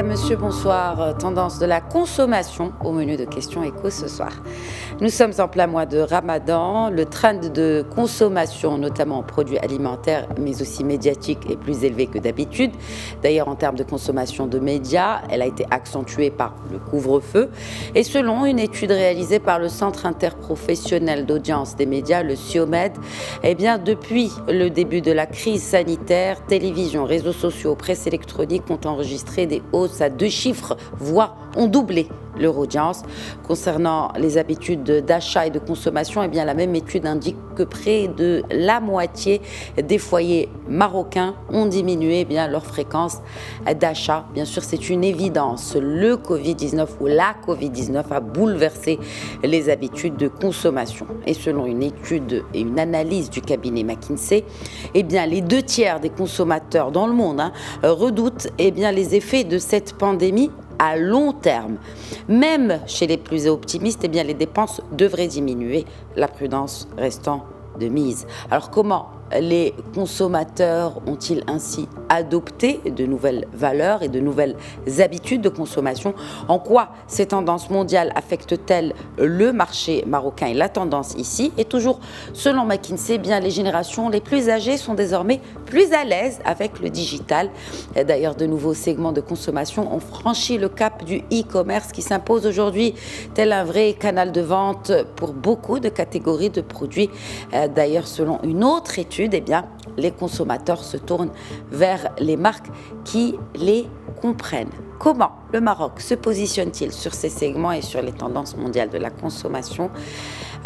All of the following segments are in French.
monsieur, bonsoir. Tendance de la consommation au menu de questions éco ce soir. Nous sommes en plein mois de Ramadan. Le trend de consommation, notamment en produits alimentaires, mais aussi médiatiques, est plus élevé que d'habitude. D'ailleurs, en termes de consommation de médias, elle a été accentuée par le couvre-feu. Et selon une étude réalisée par le Centre interprofessionnel d'audience des médias, le CIOMED, depuis le début de la crise sanitaire, télévision, réseaux sociaux, presse électronique ont enregistré des hausses à 2 chiffres, voire ont doublé leur audience. Concernant les habitudes d'achat et de consommation, la même étude indique que près de la moitié des foyers marocains ont diminué leur fréquence d'achat. Bien sûr, c'est une évidence. Le Covid-19 ou la Covid-19 a bouleversé les habitudes de consommation. Et selon une étude et une analyse du cabinet McKinsey, les 2/3 des consommateurs dans le monde redoutent les effets de cette pandémie à long terme. Même chez les plus optimistes, les dépenses devraient diminuer, la prudence restant de mise. Alors comment les consommateurs ont-ils ainsi adopté de nouvelles valeurs et de nouvelles habitudes de consommation? En quoi ces tendances mondiales affectent-elles le marché marocain et la tendance ici? Et toujours selon McKinsey, les générations les plus âgées sont désormais plus à l'aise avec le digital. D'ailleurs, de nouveaux segments de consommation ont franchi le cap du e-commerce qui s'impose aujourd'hui tel un vrai canal de vente pour beaucoup de catégories de produits. D'ailleurs, selon une autre étude, les consommateurs se tournent vers les marques qui les comprennent. Comment le Maroc se positionne-t-il sur ces segments et sur les tendances mondiales de la consommation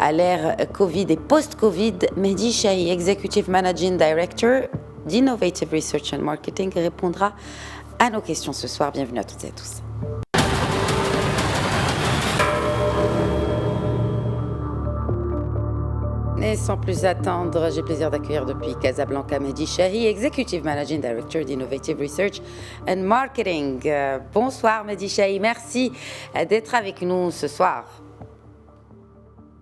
à l'ère Covid et post-Covid? Mehdi Chahi, Executive Managing Director d'Innovative Research and Marketing, répondra à nos questions ce soir. Bienvenue à toutes et à tous. Et sans plus attendre, j'ai le plaisir d'accueillir depuis Casablanca Mehdi Chahi, Executive Managing Director d'Innovative Research and Marketing. Bonsoir Mehdi Chahi, merci d'être avec nous ce soir.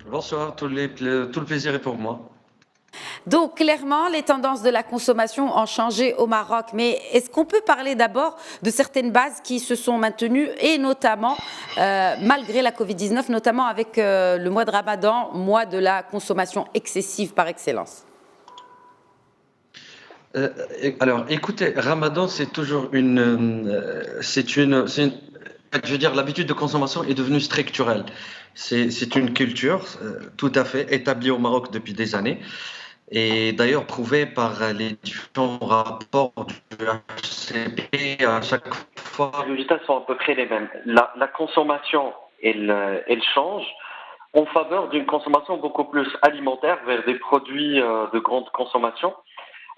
Bonsoir, tout le plaisir est pour moi. Donc clairement, les tendances de la consommation ont changé au Maroc, mais est-ce qu'on peut parler d'abord de certaines bases qui se sont maintenues et notamment, malgré la Covid-19, notamment avec le mois de Ramadan, mois de la consommation excessive par excellence? Alors, écoutez, Ramadan, c'est toujours l'habitude de consommation est devenue structurelle. C'est une culture tout à fait établie au Maroc depuis des années. Et d'ailleurs prouvé par les différents rapports du HCP à chaque fois. Les résultats sont à peu près les mêmes. La consommation, elle change en faveur d'une consommation beaucoup plus alimentaire vers des produits de grande consommation,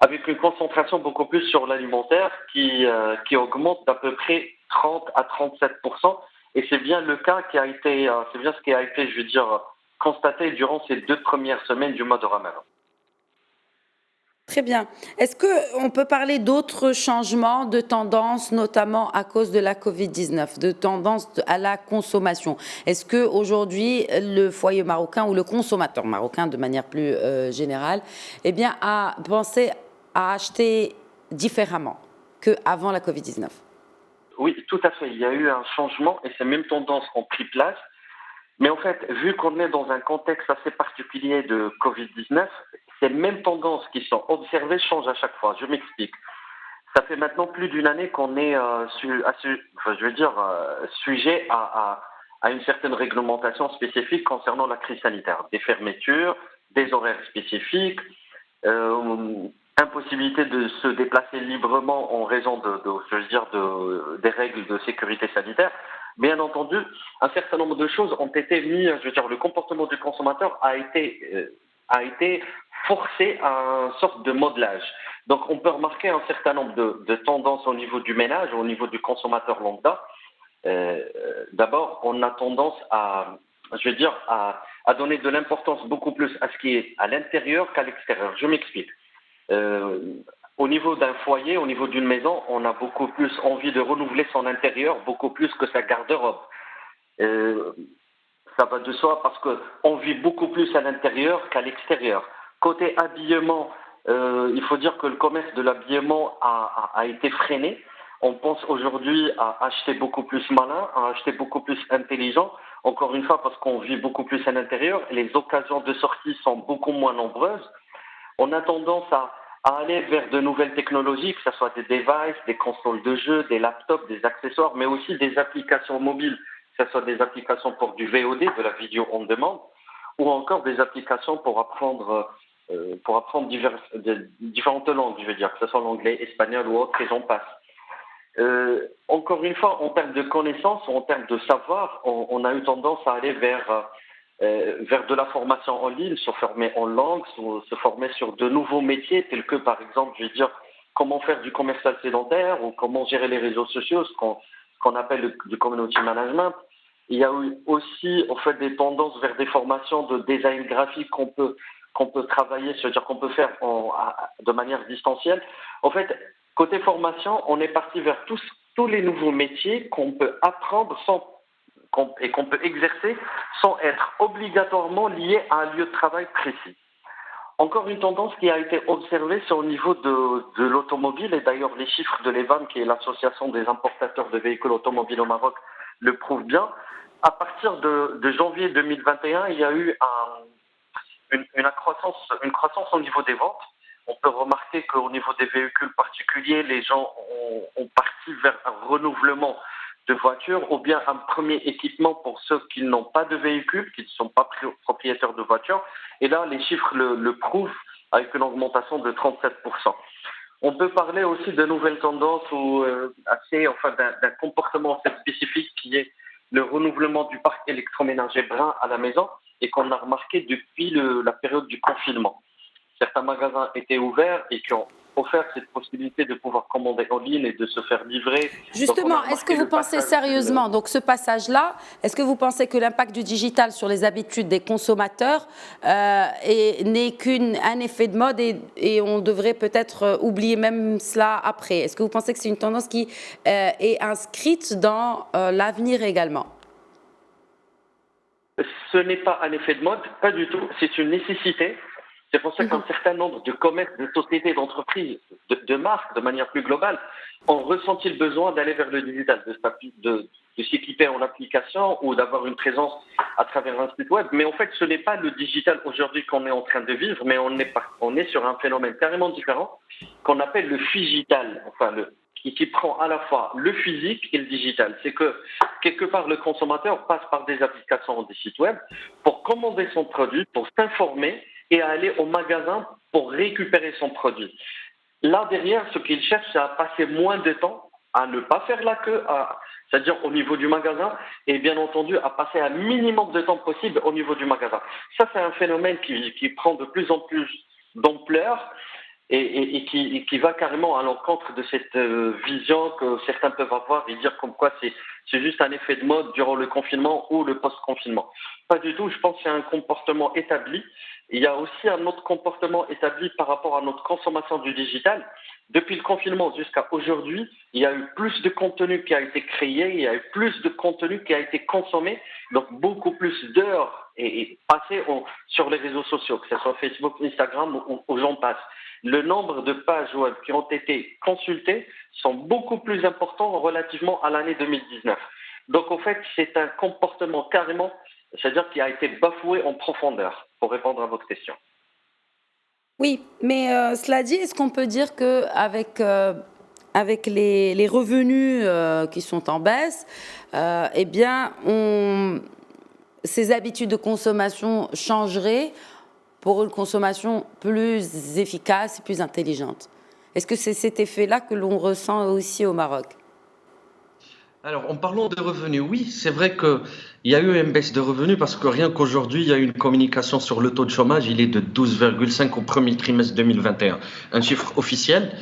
avec une concentration beaucoup plus sur l'alimentaire qui augmente d'à peu près 30 à 37%. Et c'est bien le cas qui a été, c'est bien ce qui a été, constaté durant ces 2 premières semaines du mois de Ramadan. Très bien. Est-ce qu'on peut parler d'autres changements de tendance, notamment à cause de la Covid-19, de tendance à la consommation? Est-ce qu'aujourd'hui, le foyer marocain ou le consommateur marocain, de manière plus générale, a pensé à acheter différemment qu'avant la Covid-19? Oui, tout à fait. Il y a eu un changement et ces mêmes tendances ont pris place. Mais en fait, vu qu'on est dans un contexte assez particulier de Covid-19, ces mêmes tendances qui sont observées changent à chaque fois. Je m'explique. Ça fait maintenant plus d'une année qu'on est sujet à une certaine réglementation spécifique concernant la crise sanitaire. Des fermetures, des horaires spécifiques, impossibilité de se déplacer librement en raison des règles de sécurité sanitaire. Bien entendu, un certain nombre de choses ont été mises, le comportement du consommateur a été forcé à une sorte de modelage. Donc on peut remarquer un certain nombre de tendances au niveau du ménage, au niveau du consommateur lambda. D'abord, on a tendance à donner de l'importance beaucoup plus à ce qui est à l'intérieur qu'à l'extérieur. Je m'explique. Au niveau d'un foyer, au niveau d'une maison, on a beaucoup plus envie de renouveler son intérieur, beaucoup plus que sa garde-robe. Ça va de soi parce qu'on vit beaucoup plus à l'intérieur qu'à l'extérieur. Côté habillement, il faut dire que le commerce de l'habillement a été freiné. On pense aujourd'hui à acheter beaucoup plus malin, à acheter beaucoup plus intelligent. Encore une fois, parce qu'on vit beaucoup plus à l'intérieur, les occasions de sortie sont beaucoup moins nombreuses. On a tendance à aller vers de nouvelles technologies, que ce soit des devices, des consoles de jeux, des laptops, des accessoires, mais aussi des applications mobiles, que ce soit des applications pour du VOD, de la vidéo on demande, ou encore des applications pour apprendre différentes langues, je veux dire, que ce soit l'anglais, espagnol ou autre, et j'en passe. Encore une fois, en termes de connaissances, en termes de savoir, on a eu tendance à aller vers de la formation en ligne, se former en langue, se former sur de nouveaux métiers, tels que par exemple, je veux dire, comment faire du commercial sédentaire ou comment gérer les réseaux sociaux, ce qu'on appelle du community management. Il y a eu aussi en fait des tendances vers des formations de design graphique qu'on peut travailler, c'est-à-dire qu'on peut faire de manière distancielle. En fait, côté formation, on est parti vers tous les nouveaux métiers qu'on peut apprendre et qu'on peut exercer sans être obligatoirement lié à un lieu de travail précis. Encore une tendance qui a été observée, c'est au niveau de l'automobile, et d'ailleurs les chiffres de l'EVAM, qui est l'association des importateurs de véhicules automobiles au Maroc, le prouvent bien. À partir de janvier 2021, il y a eu une croissance au niveau des ventes. On peut remarquer qu'au niveau des véhicules particuliers, les gens ont parti vers un renouvellement de voitures ou bien un premier équipement pour ceux qui n'ont pas de véhicule, qui ne sont pas propriétaires de voitures. Et là, les chiffres le prouvent avec une augmentation de 37%. On peut parler aussi de nouvelles tendances ou d'un comportement assez spécifique qui est le renouvellement du parc électroménager brun à la maison et qu'on a remarqué depuis la période du confinement. Certains magasins étaient ouverts et qui ont offert cette possibilité de pouvoir commander en ligne et de se faire livrer. Justement, est-ce que vous pensez sérieusement, donc ce passage-là, est-ce que vous pensez que l'impact du digital sur les habitudes des consommateurs n'est qu'un effet de mode et on devrait peut-être oublier même cela après? Est-ce que vous pensez que c'est une tendance qui est inscrite dans l'avenir également? Ce n'est pas un effet de mode, pas du tout, c'est une nécessité. C'est pour ça qu'un certain nombre de commerces, de sociétés, d'entreprises, de marques, de manière plus globale, ont ressenti le besoin d'aller vers le digital, de s'équiper en application ou d'avoir une présence à travers un site web. Mais en fait, ce n'est pas le digital aujourd'hui qu'on est en train de vivre, mais on est sur un phénomène carrément différent qu'on appelle le phygital, qui prend à la fois le physique et le digital. C'est que, quelque part, le consommateur passe par des applications ou des sites web pour commander son produit, pour s'informer et aller au magasin pour récupérer son produit. Là, derrière, ce qu'il cherche, c'est à passer moins de temps, à ne pas faire la queue, c'est-à-dire au niveau du magasin, et bien entendu, à passer un minimum de temps possible au niveau du magasin. Ça, c'est un phénomène qui prend de plus en plus d'ampleur et qui va carrément à l'encontre de cette vision que certains peuvent avoir et dire comme quoi c'est juste un effet de mode durant le confinement ou le post-confinement. Pas du tout, je pense que c'est un comportement établi. Il y a aussi un autre comportement établi par rapport à notre consommation du digital. Depuis le confinement jusqu'à aujourd'hui, il y a eu plus de contenu qui a été créé, il y a eu plus de contenu qui a été consommé, donc beaucoup plus d'heures et passées sur les réseaux sociaux, que ce soit Facebook, Instagram ou j'en passe. Le nombre de pages web qui ont été consultées sont beaucoup plus importants relativement à l'année 2019. Donc en fait, c'est un comportement carrément, c'est-à-dire qui a été bafoué en profondeur, pour répondre à votre question. Oui, mais cela dit, est-ce qu'on peut dire qu'avec avec les revenus qui sont en baisse, eh bien, ces habitudes de consommation changeraient pour une consommation plus efficace et plus intelligente? Est-ce que c'est cet effet-là que l'on ressent aussi au Maroc? Alors, en parlant de revenus, oui, c'est vrai qu'il y a eu une baisse de revenus parce que rien qu'aujourd'hui, il y a eu une communication sur le taux de chômage, il est de 12,5 au premier trimestre 2021. Un chiffre officiel.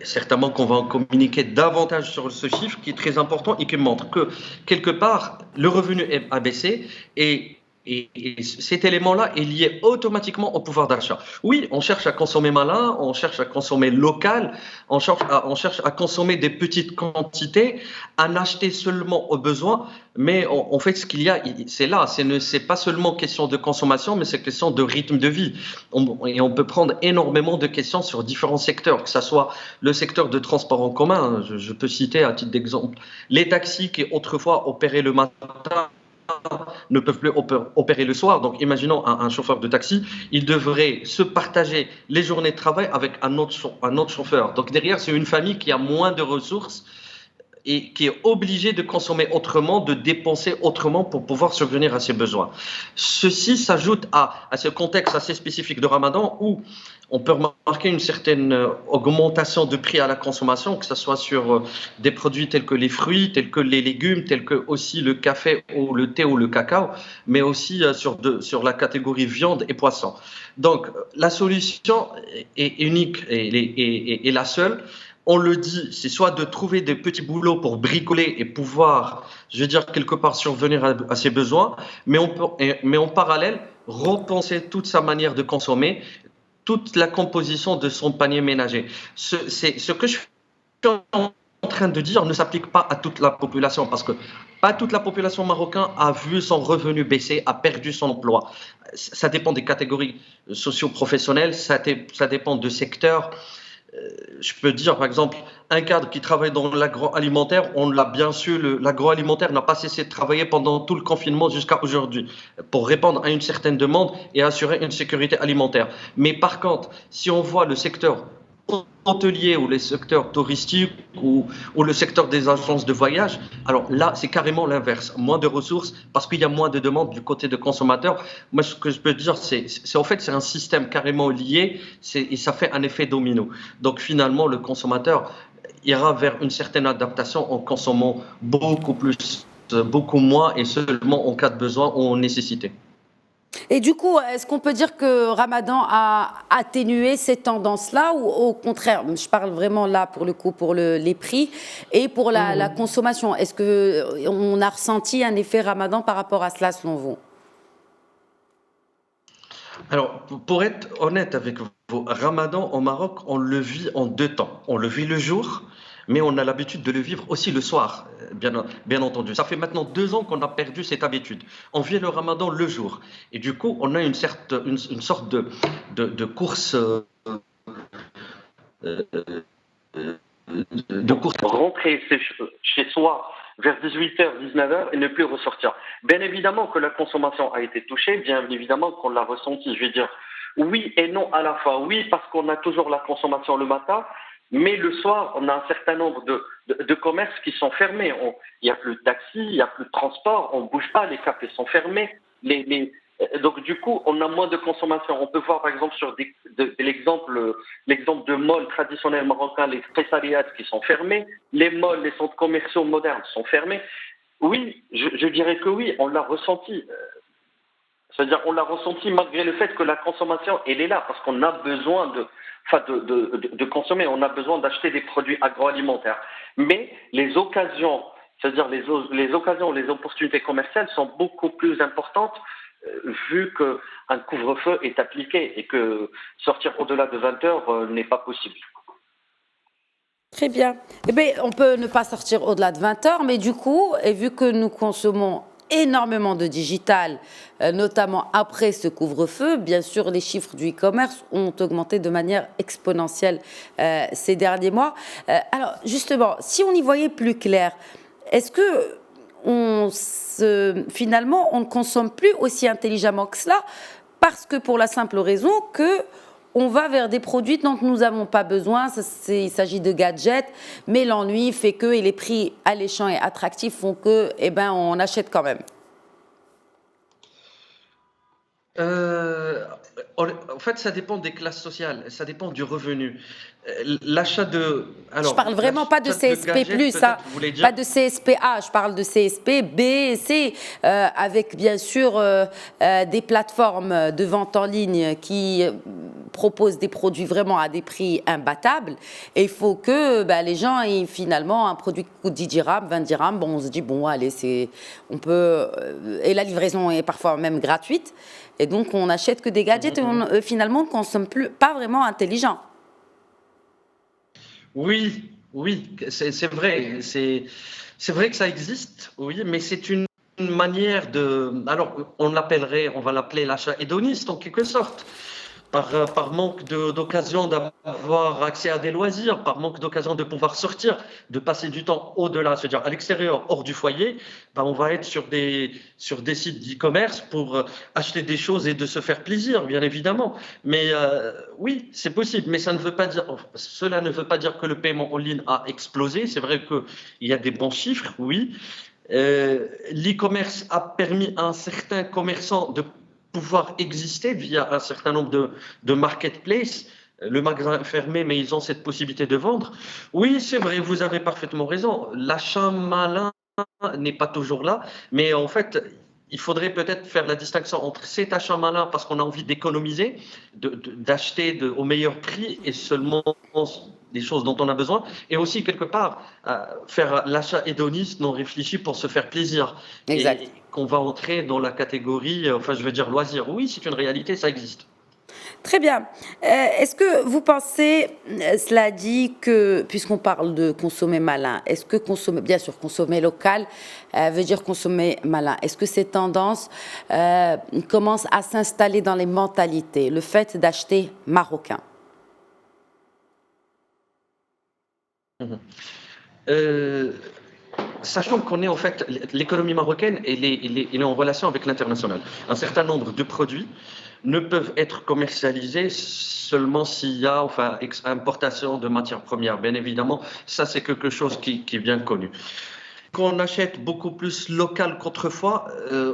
Certainement qu'on va en communiquer davantage sur ce chiffre qui est très important et qui montre que quelque part, le revenu a baissé et Et cet élément-là est lié automatiquement au pouvoir d'achat. Oui, on cherche à consommer malin, on cherche à consommer local, on cherche à consommer des petites quantités, à n'acheter seulement au besoin, mais en fait, ce qu'il y a, c'est là, c'est pas seulement question de consommation, mais c'est question de rythme de vie. Et on peut prendre énormément de questions sur différents secteurs, que ce soit le secteur de transport en commun, je peux citer à titre d'exemple, les taxis qui autrefois opéraient le matin ne peuvent plus opérer le soir. Donc, imaginons un chauffeur de taxi, il devrait se partager les journées de travail avec un autre chauffeur. Donc, derrière, c'est une famille qui a moins de ressources et qui est obligée de consommer autrement, de dépenser autrement pour pouvoir subvenir à ses besoins. Ceci s'ajoute à ce contexte assez spécifique de Ramadan où on peut remarquer une certaine augmentation de prix à la consommation, que ce soit sur des produits tels que les fruits, tels que les légumes, tels que aussi le café ou le thé ou le cacao, mais aussi sur la catégorie viande et poisson. Donc, la solution est unique et la seule. On le dit, c'est soit de trouver des petits boulots pour bricoler et pouvoir, je veux dire, quelque part survenir à ses besoins, mais en parallèle, repenser toute sa manière de consommer, toute la composition de son panier ménager. Ce que je suis en train de dire ne s'applique pas à toute la population parce que pas toute la population marocaine a vu son revenu baisser, a perdu son emploi. Ça dépend des catégories socio-professionnelles, ça dépend de secteurs. Je peux dire, par exemple, un cadre qui travaille dans l'agroalimentaire, on l'a bien su, l'agroalimentaire n'a pas cessé de travailler pendant tout le confinement jusqu'à aujourd'hui pour répondre à une certaine demande et assurer une sécurité alimentaire. Mais par contre, si on voit le secteur hôtelier ou les secteurs touristiques ou le secteur des agences de voyage, alors là, c'est carrément l'inverse. Moins de ressources parce qu'il y a moins de demandes du côté des consommateurs. Moi, ce que je peux dire, c'est en fait, c'est un système carrément lié et ça fait un effet domino. Donc finalement, le consommateur ira vers une certaine adaptation en consommant beaucoup plus, beaucoup moins et seulement en cas de besoin ou en nécessité. Et du coup, est-ce qu'on peut dire que Ramadan a atténué ces tendances-là ou au contraire, je parle vraiment là pour le coup pour les prix et pour la consommation. Est-ce qu'on a ressenti un effet Ramadan par rapport à cela selon vous? Alors, pour être honnête avec vous, Ramadan au Maroc, on le vit en deux temps. On le vit le jour, mais on a l'habitude de le vivre aussi le soir, bien entendu. Ça fait maintenant 2 ans qu'on a perdu cette habitude. On vit le Ramadan le jour. Et du coup, on a une sorte de course. De course. Rentrer chez soi vers 18h, 19h et ne plus ressortir. Bien évidemment que la consommation a été touchée, bien évidemment qu'on l'a ressenti. Je veux dire, oui et non à la fois. Oui, parce qu'on a toujours la consommation le matin, mais le soir, on a un certain nombre de commerces qui sont fermés. Il n'y a plus de taxi, il n'y a plus de transport, on ne bouge pas, les cafés sont fermés. Donc du coup, on a moins de consommation. On peut voir par exemple sur l'exemple de malls traditionnels marocains, les spécialiats qui sont fermés, les malls, les centres commerciaux modernes sont fermés. Oui, je dirais que oui, on l'a ressenti. C'est-à-dire on l'a ressenti malgré le fait que la consommation, elle est là, parce qu'on a besoin de consommer, on a besoin d'acheter des produits agroalimentaires. Mais les occasions, c'est-à-dire les occasions, les opportunités commerciales sont beaucoup plus importantes vu qu'un couvre-feu est appliqué et que sortir au-delà de 20 heures n'est pas possible. Très bien. Eh bien, on peut ne pas sortir au-delà de 20 heures, mais du coup, et vu que nous consommons énormément de digital, notamment après ce couvre-feu, bien sûr, les chiffres du e-commerce ont augmenté de manière exponentielle ces derniers mois. Alors, justement, si on y voyait plus clair, est-ce que finalement, on ne consomme plus aussi intelligemment que cela, parce que pour la simple raison que on va vers des produits dont nous n'avons pas besoin. Il s'agit de gadgets, mais l'ennui fait que, et les prix alléchants et attractifs font que, eh ben, on achète quand même. En fait, ça dépend des classes sociales, ça dépend du revenu. L'achat de... Je parle vraiment pas de CSP+, hein, pas de CSPA, je parle de CSP, B et C, avec bien sûr des plateformes de vente en ligne qui proposent des produits vraiment à des prix imbattables. Et il faut que les gens aient finalement un produit qui coûte 10 dirhams, 20 dirhams. Bon, on se dit, bon, allez, on peut... et la livraison est parfois même gratuite. Et donc, on n'achète que des gadgets et finalement, on ne consomme pas vraiment intelligent. Oui, oui, c'est vrai. C'est vrai que ça existe, oui, mais c'est une manière de... Alors, on va l'appeler l'achat hédoniste en quelque sorte. Par manque d'occasion d'avoir accès à des loisirs, par manque d'occasion de pouvoir sortir, de passer du temps au-delà, c'est-à-dire à l'extérieur, hors du foyer, on va être sur des sites d'e-commerce pour acheter des choses et de se faire plaisir, bien évidemment. Mais oui, c'est possible, mais cela ne veut pas dire que le paiement en ligne a explosé. C'est vrai qu'il y a des bons chiffres, oui. L'e-commerce a permis à un certain commerçant de pouvoir exister via un certain nombre de marketplaces. Le magasin est fermé, mais ils ont cette possibilité de vendre. Oui, c'est vrai, vous avez parfaitement raison. L'achat malin n'est pas toujours là, mais en fait, il faudrait peut-être faire la distinction entre cet achat malin parce qu'on a envie d'économiser, d'acheter au meilleur prix et seulement des choses dont on a besoin, et aussi quelque part faire l'achat hédoniste non réfléchi pour se faire plaisir. Exact. Et qu'on va entrer dans la catégorie, loisir. Oui, c'est une réalité, ça existe. Très bien. Est-ce que vous pensez, cela dit, que, puisqu'on parle de consommer malin, est-ce que bien sûr, consommer local veut dire consommer malin. Est-ce que ces tendances commencent à s'installer dans les mentalités, le fait d'acheter marocain? Sachant qu'on est en fait, l'économie marocaine, elle est en relation avec l'international. Un certain nombre de produits ne peuvent être commercialisés seulement s'il y a importation de matières premières. Bien évidemment, ça c'est quelque chose qui est bien connu. Qu'on achète beaucoup plus local qu'autrefois,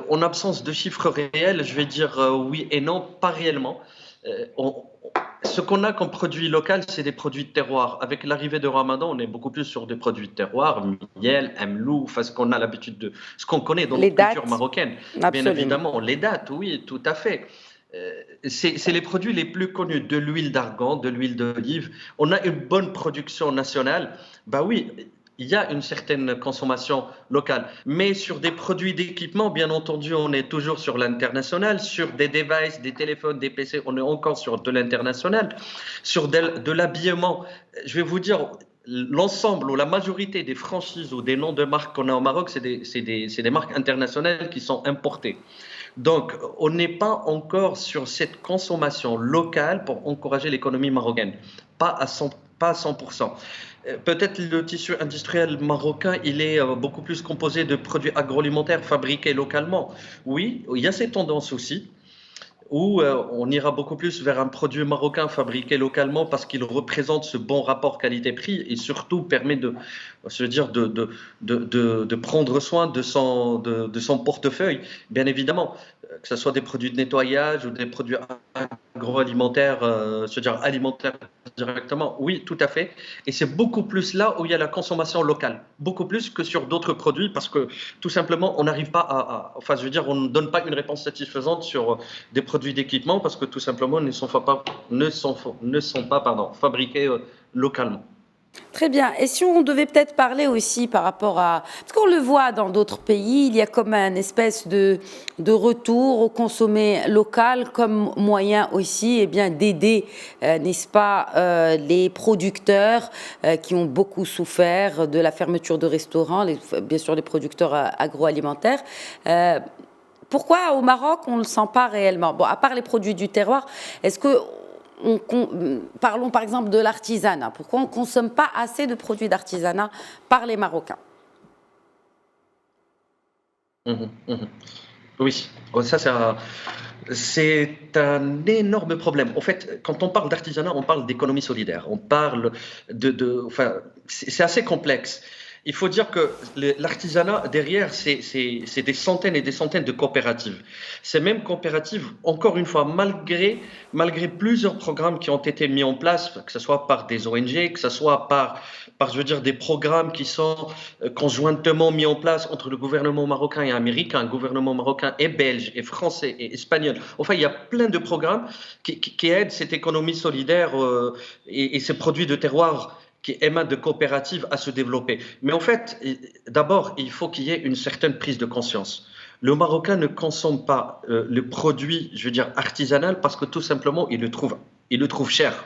en absence de chiffres réels, je vais dire oui et non, pas réellement. Ce qu'on a comme produit local, c'est des produits de terroir. Avec l'arrivée de Ramadan, on est beaucoup plus sur des produits de terroir, miel, emlou, ce qu'on a l'habitude ce qu'on connaît dans notre culture marocaine. Absolument. Bien évidemment, les dates, oui, tout à fait. C'est les produits les plus connus, de l'huile d'argan, de l'huile d'olive. On a une bonne production nationale. Oui, il y a une certaine consommation locale. Mais sur des produits d'équipement, bien entendu, on est toujours sur l'international. Sur des devices, des téléphones, des PC, on est encore sur de l'international. Sur de l'habillement, je vais vous dire, l'ensemble ou la majorité des franchises ou des noms de marques qu'on a au Maroc, c'est des marques internationales qui sont importées. Donc, on n'est pas encore sur cette consommation locale pour encourager l'économie marocaine. Pas à 100%. Peut-être le tissu industriel marocain, il est beaucoup plus composé de produits agroalimentaires fabriqués localement. Oui, il y a ces tendances aussi, où on ira beaucoup plus vers un produit marocain fabriqué localement parce qu'il représente ce bon rapport qualité-prix et surtout permet de prendre soin de son portefeuille, bien évidemment, que ce soit des produits de nettoyage ou des produits agroalimentaires, alimentaires directement. Oui, tout à fait. Et c'est beaucoup plus là où il y a la consommation locale, beaucoup plus que sur d'autres produits parce que tout simplement, on n'arrive pas on ne donne pas une réponse satisfaisante sur des produits d'équipement parce que tout simplement ne sont pas fabriqués localement. Très bien. Et si on devait peut-être parler aussi par rapport à... Parce qu'on le voit dans d'autres pays, il y a comme une espèce de retour au consommé local comme moyen aussi d'aider, n'est-ce pas, les producteurs qui ont beaucoup souffert de la fermeture de restaurants, bien sûr les producteurs agroalimentaires. Pourquoi au Maroc, on ne le sent pas réellement? Bon, à part les produits du terroir, est-ce que... Parlons par exemple de l'artisanat. Pourquoi on ne consomme pas assez de produits d'artisanat par les Marocains? Oui, ça c'est un énorme problème. En fait, quand on parle d'artisanat, on parle d'économie solidaire. On parle c'est assez complexe. Il faut dire que l'artisanat, derrière, c'est des centaines et des centaines de coopératives. Ces mêmes coopératives, encore une fois, malgré plusieurs programmes qui ont été mis en place, que ce soit par des ONG, que ce soit je veux dire, des programmes qui sont conjointement mis en place entre le gouvernement marocain et américain, le gouvernement marocain et belge, et français, et espagnol. Enfin, il y a plein de programmes qui aident cette économie solidaire et ces produits de terroir qui émanent de coopératives à se développer. Mais en fait, d'abord, il faut qu'il y ait une certaine prise de conscience. Le Marocain ne consomme pas le produit, je veux dire, artisanal parce que tout simplement, il le trouve cher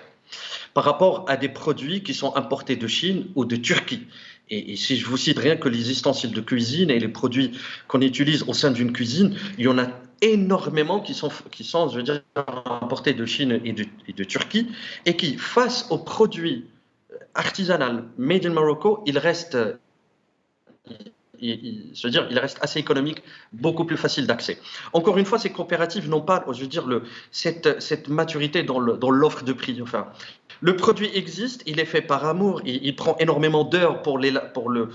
par rapport à des produits qui sont importés de Chine ou de Turquie. Et si je vous cite rien que les ustensiles de cuisine et les produits qu'on utilise au sein d'une cuisine, il y en a énormément qui sont je veux dire, importés de Chine et de Turquie et qui, face aux produits artisanal made in Morocco, il reste assez économique, beaucoup plus facile d'accès. Encore une fois, ces coopératives n'ont pas, je veux dire, cette maturité dans l'offre de prix. Enfin, le produit existe, il est fait par amour, il prend énormément d'heures pour le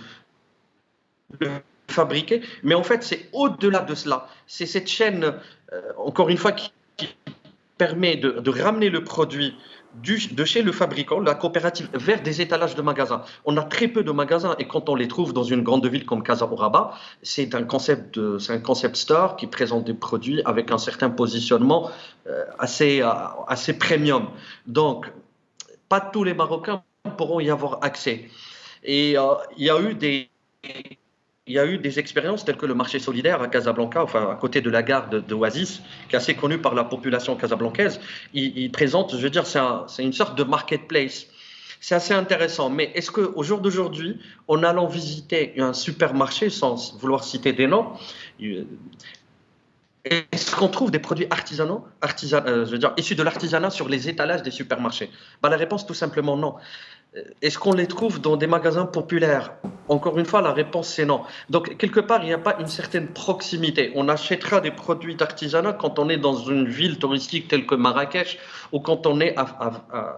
fabriquer, mais en fait, c'est au-delà de cela. C'est cette chaîne, encore une fois, qui permet de ramener le produit de chez le fabricant, la coopérative, vers des étalages de magasins. On a très peu de magasins et quand on les trouve dans une grande ville comme Casa ou Rabat, c'est un concept store qui présente des produits avec un certain positionnement assez premium. Donc, pas tous les Marocains pourront y avoir accès. Et il y a eu des expériences telles que le marché solidaire à Casablanca, enfin à côté de la gare de Oasis, qui est assez connu par la population casablancaise. Il présente, je veux dire, c'est une sorte de marketplace. C'est assez intéressant. Mais est-ce qu'au jour d'aujourd'hui, en allant visiter un supermarché, sans vouloir citer des noms, est-ce qu'on trouve des produits artisanaux, je veux dire, issus de l'artisanat sur les étalages des supermarchés? La réponse, tout simplement, non. Est-ce qu'on les trouve dans des magasins populaires? Encore une fois, la réponse c'est non. Donc, quelque part, il n'y a pas une certaine proximité. On achètera des produits d'artisanat quand on est dans une ville touristique telle que Marrakech ou quand on est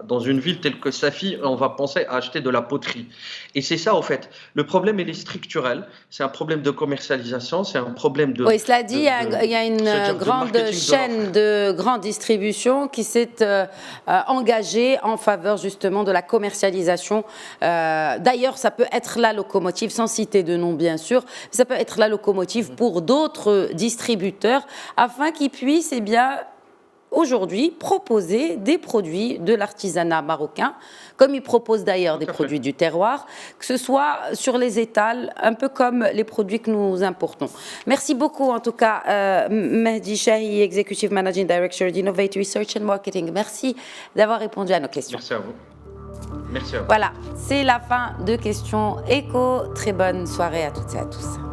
dans une ville telle que Safi, on va penser à acheter de la poterie. Et c'est ça, en fait. Le problème, il est structurel. C'est un problème de commercialisation, c'est un problème de... Oui, cela dit, il y a une grande chaîne de grande distribution qui s'est engagée en faveur justement de la commercialisation. D'ailleurs, ça peut être la locomotive, sans citer de nom bien sûr, ça peut être la locomotive pour d'autres distributeurs afin qu'ils puissent aujourd'hui proposer des produits de l'artisanat marocain, comme ils proposent d'ailleurs des produits du terroir, que ce soit sur les étals, un peu comme les produits que nous importons. Merci beaucoup en tout cas, Mehdi Chahi, Executive Managing Director d'Innovate Research and Marketing. Merci d'avoir répondu à nos questions. Merci à vous. Merci à vous. Voilà, c'est la fin de Questions Éco. Très bonne soirée à toutes et à tous.